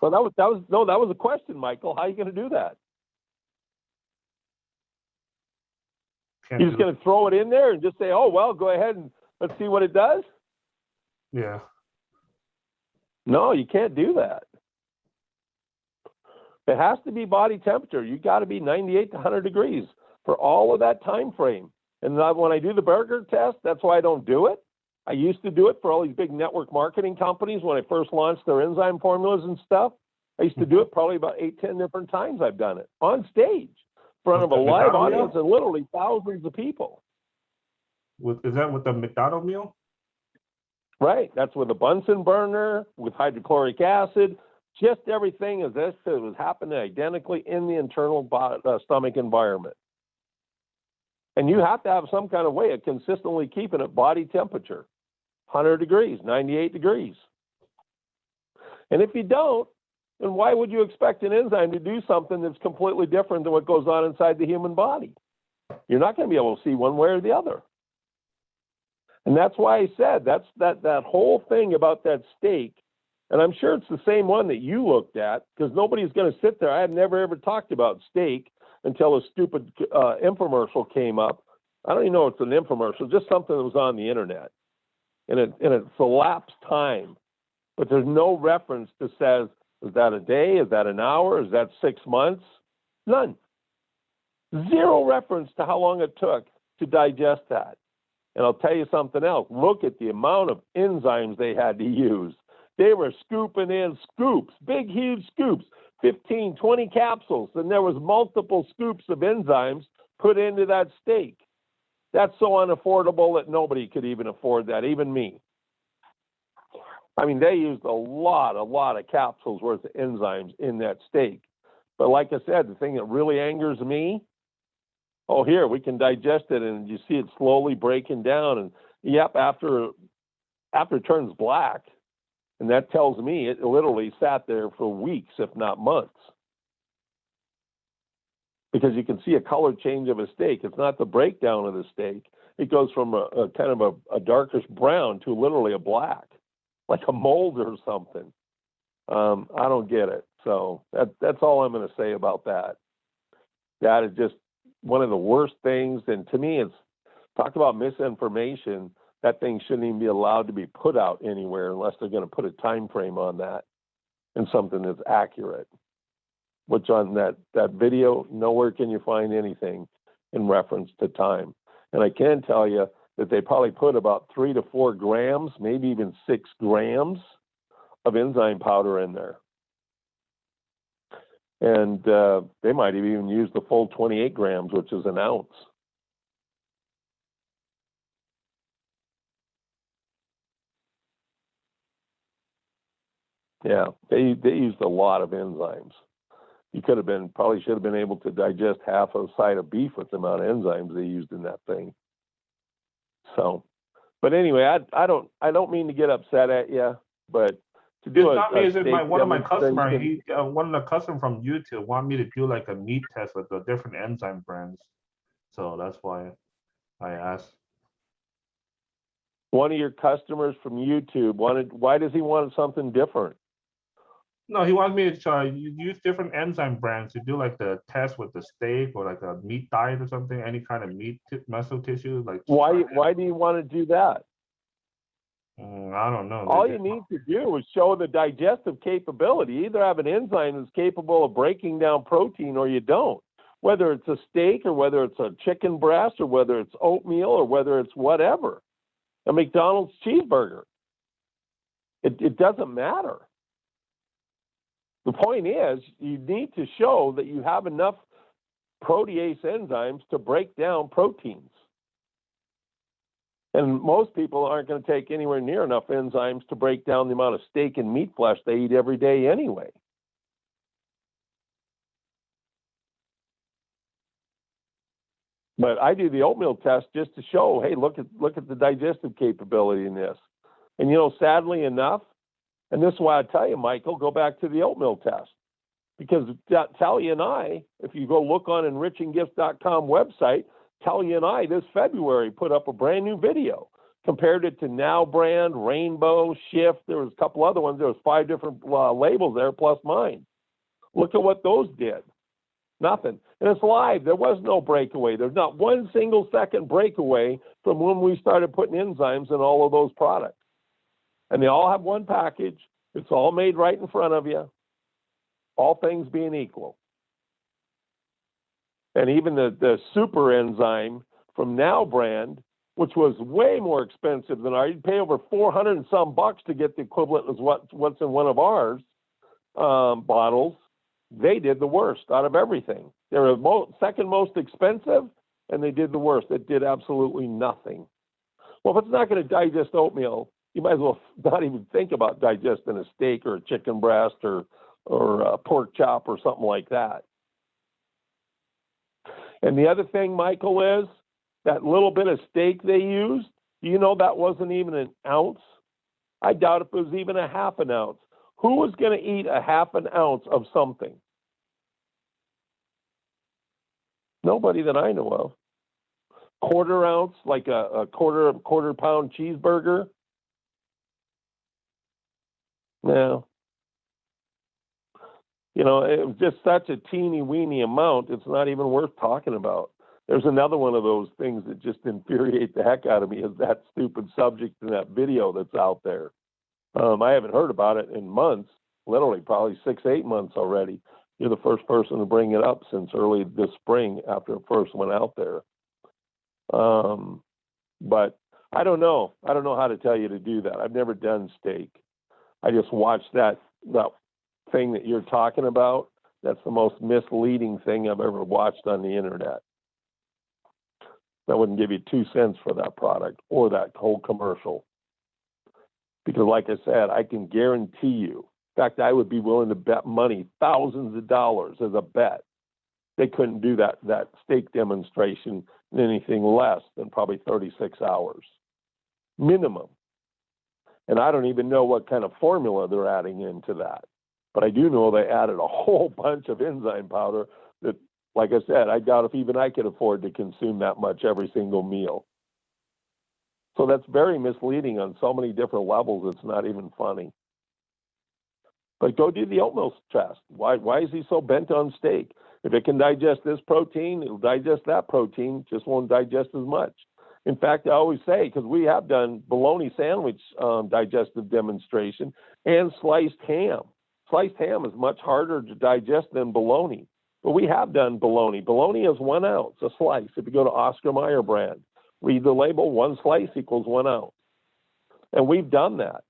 [SPEAKER 3] So that was a question, Michael. How are you going to do that?
[SPEAKER 7] Can't
[SPEAKER 3] You're just
[SPEAKER 7] do
[SPEAKER 3] going to throw it in there and just say, oh, well, go ahead and let's see what it does?
[SPEAKER 7] Yeah.
[SPEAKER 3] No, you can't do that. It has to be body temperature. You got to be 98 to 100 degrees for all of that time frame. And when I do the burger test, that's why I don't do it. I used to do it for all these big network marketing companies when I first launched their enzyme formulas and stuff. I used to do it probably about 8, 10 different times I've done it on stage in front of a
[SPEAKER 7] With the
[SPEAKER 3] live
[SPEAKER 7] McDonald's
[SPEAKER 3] audience and literally thousands of people.
[SPEAKER 7] Is that with the McDonald's meal?
[SPEAKER 3] Right. That's with a Bunsen burner, with hydrochloric acid, just everything as if it was happening identically in the internal stomach environment. And you have to have some kind of way of consistently keeping it body temperature, 100 degrees, 98 degrees. And if you don't, then why would you expect an enzyme to do something that's completely different than what goes on inside the human body? You're not going to be able to see one way or the other. And that's why I said that whole thing about that steak, and I'm sure it's the same one that you looked at, because nobody's going to sit there. I have never ever talked about steak until a stupid infomercial came up. I don't even know if it's an infomercial, just something that was on the internet. And it's elapsed time. But there's no reference that says, is that a day? Is that an hour? Is that 6 months? None. Zero reference to how long it took to digest that. And I'll tell you something else. Look at the amount of enzymes they had to use. They were scooping in scoops, big, huge scoops, 15, 20 capsules, and there was multiple scoops of enzymes put into that steak. That's so unaffordable that nobody could even afford that, even me. I mean, they used a lot of capsules worth of enzymes in that steak. But like I said, the thing that really angers me, oh, here, we can digest it, and you see it slowly breaking down. And yep, after it turns black, and that tells me it literally sat there for weeks, if not months. Because you can see a color change of a steak. It's not the breakdown of the steak. It goes from a kind of a darkish brown to literally a black, like a mold or something. I don't get it. So that's all I'm going to say about that. That is just one of the worst things. And to me, it's talk about misinformation. That thing shouldn't even be allowed to be put out anywhere unless they're going to put a time frame on that and something that's accurate. Which on that video, nowhere can you find anything in reference to time. And I can tell you that they probably put about 3 to 4 grams, maybe even 6 grams of enzyme powder in there. And they might have even used the full 28 grams, which is an ounce. Yeah, they used a lot of enzymes. You probably should have been able to digest half a side of beef with the amount of enzymes they used in that thing. So, but anyway, I don't mean to get upset at you, but to do
[SPEAKER 7] It's not me. Is it
[SPEAKER 3] steak
[SPEAKER 7] one of my customers?
[SPEAKER 3] demonstration-
[SPEAKER 7] One of the customer from YouTube want me to do like a meat test with the different enzyme brands. So that's why I asked.
[SPEAKER 3] one of your customers from YouTube why does he want something different?
[SPEAKER 7] No, he wants me to try use different enzyme brands to do like the test with the steak or like a meat diet or something, any kind of meat muscle tissue. Like
[SPEAKER 3] Why do you want to do that?
[SPEAKER 7] I don't know.
[SPEAKER 3] All you need to do is show the digestive capability. You either have an enzyme that's capable of breaking down protein or you don't. Whether it's a steak or whether it's a chicken breast or whether it's oatmeal or whether it's whatever, a McDonald's cheeseburger. It doesn't matter. The point is, you need to show that you have enough protease enzymes to break down proteins. And most people aren't going to take anywhere near enough enzymes to break down the amount of steak and meat flesh they eat every day anyway. But I do the oatmeal test just to show, hey, look at the digestive capability in this. And you know, sadly enough, and this is why I tell you, Michael, go back to the oatmeal test. Because Talia and I, if you go look on enrichinggifts.com website, Talia and I this February put up a brand new video, compared it to Now Brand, Rainbow, Shift. There was a couple other ones. There was 5 different labels there, plus mine. Look at what those did. Nothing. And it's live. There was no breakaway. There's not one single second breakaway from when we started putting enzymes in all of those products. And they all have one package. It's all made right in front of you. All things being equal. And even the super enzyme from Now Brand, which was way more expensive than ours, you'd pay over $400 and some bucks to get the equivalent as what's in one of ours bottles. They did the worst out of everything. They were second most expensive, and they did the worst. It did absolutely nothing. Well, if it's not going to digest oatmeal, you might as well not even think about digesting a steak or a chicken breast or a pork chop or something like that. And the other thing, Michael, is that little bit of steak they used, you know, that wasn't even an ounce. I doubt if it was even a half an ounce. Who was going to eat a half an ounce of something? Nobody that I know of. Quarter ounce, like a quarter pound cheeseburger? No. You know, it was just such a teeny weeny amount, it's not even worth talking about. There's another one of those things that just infuriate the heck out of me, is that stupid subject in that video that's out there. I haven't heard about it in months, literally probably 6-8 months already. You're the first person to bring it up since early this spring after it first went out there. But I don't know. I don't know how to tell you to do that. I've never done steak. I just watched that thing that you're talking about. That's the most misleading thing I've ever watched on the internet. I wouldn't give you 2 cents for that product or that whole commercial. Because like I said, I can guarantee you, in fact, I would be willing to bet money, thousands of dollars as a bet, they couldn't do that steak demonstration in anything less than probably 36 hours. Minimum. And I don't even know what kind of formula they're adding into that. But I do know they added a whole bunch of enzyme powder that, like I said, I doubt if even I could afford to consume that much every single meal. So that's very misleading on so many different levels, it's not even funny. But go do the oatmeal test. Why is he so bent on steak? If it can digest this protein, it'll digest that protein, just won't digest as much. In fact, I always say, because we have done bologna sandwich digestive demonstration and sliced ham. Sliced ham is much harder to digest than bologna. But we have done bologna. Bologna is 1 ounce, a slice, if you go to Oscar Mayer brand. read the label, 1 slice equals 1 ounce. And we've done that.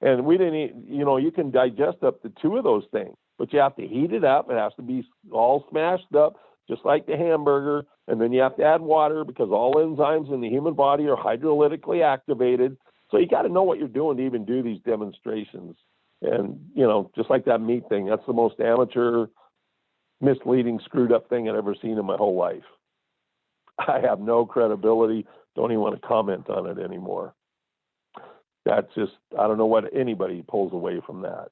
[SPEAKER 3] And we didn't, you can digest up to 2 of those things, but you have to heat it up. It has to be all smashed up, just like the hamburger. And then you have to add water because all enzymes in the human body are hydrolytically activated. So you got to know what you're doing to even do these demonstrations. And, just like that meat thing, that's the most amateur, misleading, screwed up thing I've ever seen in my whole life. I have no credibility. Don't even want to comment on it anymore. That's just, I don't know what anybody pulls away from that.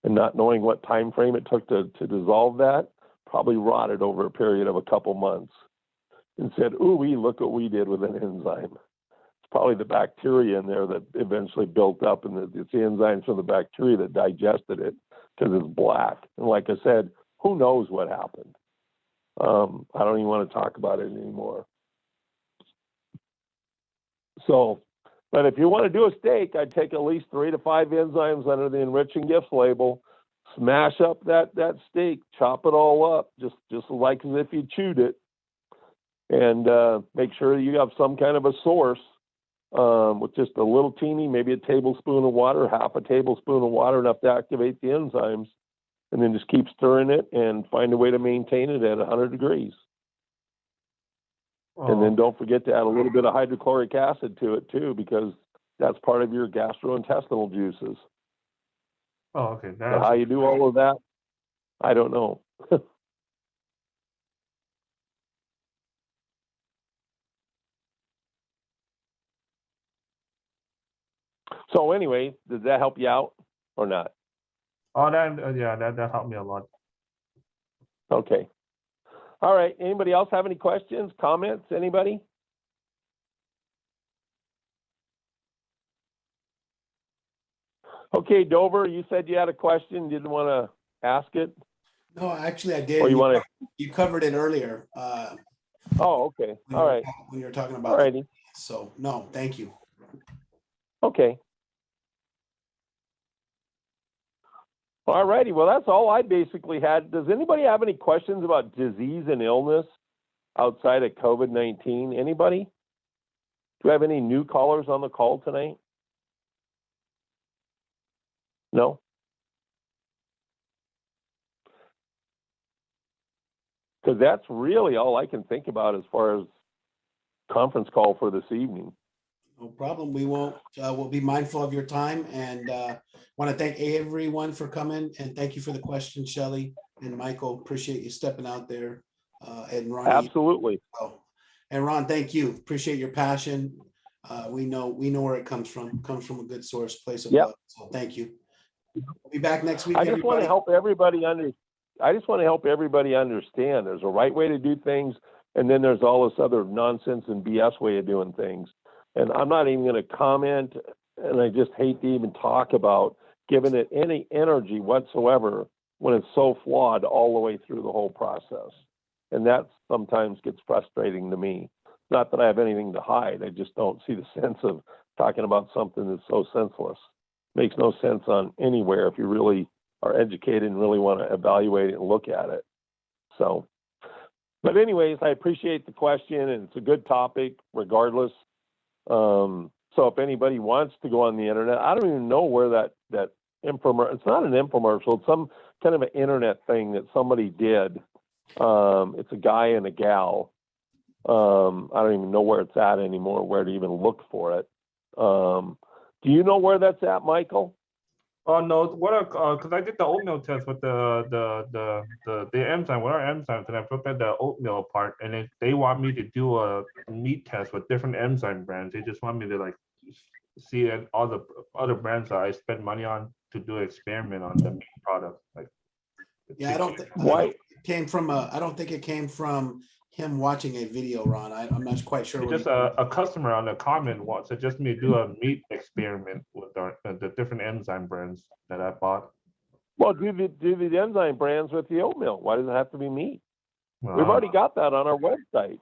[SPEAKER 3] And not knowing what time frame it took to dissolve that, probably rotted over a period of a couple months and said, ooh, look what we did with an enzyme. It's probably the bacteria in there that eventually built up, and it's the enzymes from the bacteria that digested it because it's black. And like I said, who knows what happened? I don't even want to talk about it anymore. So, but if you want to do a steak, I'd take at least 3 to 5 enzymes under the Enriching Gifts label, smash up that steak, chop it all up, just like as if you chewed it, and make sure you have some kind of a source with just a little teeny, maybe a tablespoon of water, half a tablespoon of water, enough to activate the enzymes, and then just keep stirring it and find a way to maintain it at 100 degrees. And then don't forget to add a little bit of hydrochloric acid to it too, because that's part of your gastrointestinal juices.
[SPEAKER 7] Oh, okay.
[SPEAKER 3] So how you do all of that, I don't know. So anyway, does that help you out or not?
[SPEAKER 7] Oh, that helped me a lot.
[SPEAKER 3] Okay. All right. Anybody else have any questions, comments? Anybody? Okay, Dover, you said you had a question. Didn't want to ask it?
[SPEAKER 1] No, actually I did.
[SPEAKER 3] Or you want to?
[SPEAKER 1] You covered it earlier.
[SPEAKER 3] Oh, okay. All right.
[SPEAKER 1] When you were talking
[SPEAKER 3] All
[SPEAKER 1] about,
[SPEAKER 3] righty.
[SPEAKER 1] so no, thank you.
[SPEAKER 3] Okay. All righty. Well, that's all I basically had. Does anybody have any questions about disease and illness outside of COVID-19? Anybody? Do we have any new callers on the call tonight? No? Because that's really all I can think about as far as conference call for this evening.
[SPEAKER 1] No problem. We won't, we'll be mindful of your time, and want to thank everyone for coming, and thank you for the question, Shelley and Michael. Appreciate you stepping out there. And Ronnie.
[SPEAKER 3] Absolutely.
[SPEAKER 1] Oh, and Ron, thank you. Appreciate your passion. We know where it comes from. Comes from a good source, place of love. So thank you. We'll be back next week.
[SPEAKER 3] I just want to help everybody understand there's a right way to do things, and then there's all this other nonsense and BS way of doing things. And I'm not even going to comment, and I just hate to even talk about giving it any energy whatsoever when it's so flawed all the way through the whole process. And that sometimes gets frustrating to me. Not that I have anything to hide. I just don't see the sense of talking about something that's so senseless. Makes no sense on anywhere if you really are educated and really want to evaluate it and look at it. So, but anyways, I appreciate the question, and it's a good topic regardless. So if anybody wants to go on the internet, I don't even know where that infomercial, it's not an infomercial, it's some kind of an internet thing that somebody did. It's a guy and a gal. I don't even know where it's at anymore, where to even look for it. Do you know where that's at, Michael?
[SPEAKER 7] Oh no, because I did the oatmeal test with the enzyme, what are enzymes, and I put that the oatmeal part, and they want me to do a meat test with different enzyme brands. They just want me to like see all the other brands that I spend money on to do an experiment on the meat product. Like,
[SPEAKER 1] yeah, I don't think I don't think it came from him watching a video, Ron. I'm not quite sure.
[SPEAKER 7] Just a customer on the comment suggested me to do a meat experiment with the different enzyme brands that I bought.
[SPEAKER 3] Well, do the enzyme brands with the oatmeal. Why does it have to be meat? We've already got that on our website.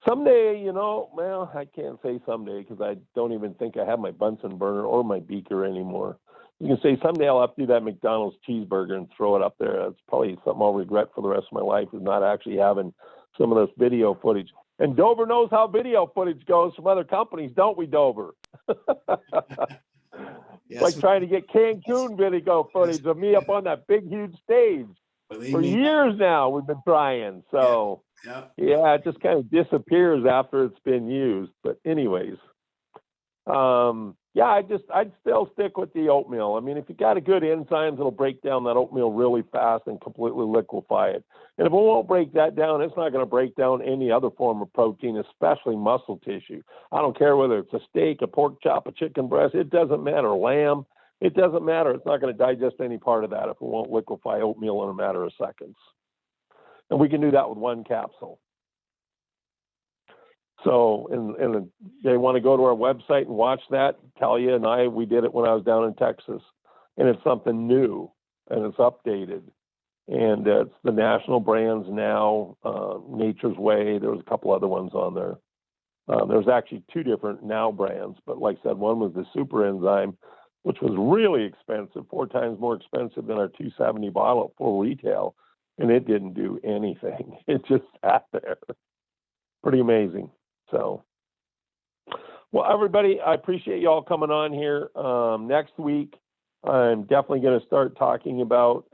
[SPEAKER 3] Someday, well, I can't say someday because I don't even think I have my Bunsen burner or my beaker anymore. You can say someday I'll have to do that McDonald's cheeseburger and throw it up there. That's probably something I'll regret for the rest of my life, is not actually having some of this video footage. And Dover knows how video footage goes from other companies, don't we, Dover?
[SPEAKER 1] Yes,
[SPEAKER 3] Like trying to get Cancun video footage of me up on that big, huge stage.
[SPEAKER 1] believe
[SPEAKER 3] For
[SPEAKER 1] me.
[SPEAKER 3] years now, we've been trying. So,
[SPEAKER 1] Yeah.
[SPEAKER 3] yeah, it just kind of disappears after it's been used. But anyways, yeah, I'd still stick with the oatmeal. I mean, if you got a good enzymes, it'll break down that oatmeal really fast and completely liquefy it. And if it won't break that down, it's not going to break down any other form of protein, especially muscle tissue. I don't care whether it's a steak, a pork chop, a chicken breast. It doesn't matter. Lamb. It doesn't matter. It's not going to digest any part of that if it won't liquefy oatmeal in a matter of seconds. And we can do that with one capsule. So, and they want to go to our website and watch that. Talia and we did it when I was down in Texas, and it's something new and it's updated, and it's the national brands now. Nature's Way. There was a couple other ones on there. There's actually 2 different now brands, but like I said, one was the super enzyme, which was really expensive, 4 times more expensive than our $270 bottle at full retail, and it didn't do anything. It just sat there. Pretty amazing. So, well, everybody, I appreciate you all coming on here. Next week, I'm definitely going to start talking about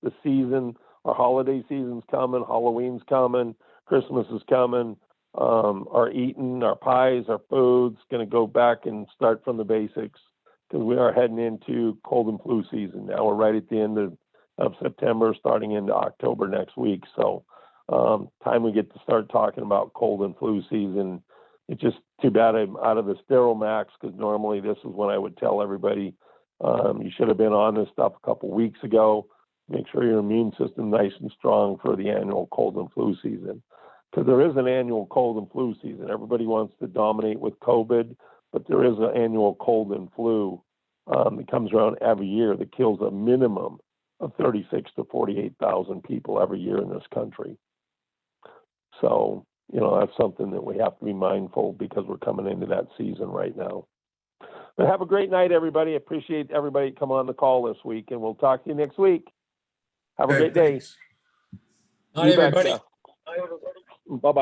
[SPEAKER 3] the season. Our holiday season's coming, Halloween's coming, Christmas is coming. Our eating, our pies, our foods, going to go back and start from the basics, because we are heading into cold and flu season now. We're right at the end of September, starting into October next week. So, time we get to start talking about cold and flu season. It's just too bad I'm out of the sterile max, because normally this is when I would tell everybody, you should have been on this stuff a couple weeks ago. Make sure your immune system nice and strong for the annual cold and flu season, because there is an annual cold and flu season. Everybody wants to dominate with COVID, but there is an annual cold and flu that comes around every year that kills a minimum of 36 to 48,000 people every year in this country. So, that's something that we have to be mindful, because we're coming into that season right now. But have a great night, everybody. Appreciate everybody come on the call this week, and we'll talk to you next week. Have a
[SPEAKER 6] Okay,
[SPEAKER 3] great day.
[SPEAKER 6] thanks.
[SPEAKER 4] Night, everybody.
[SPEAKER 3] Bye-bye.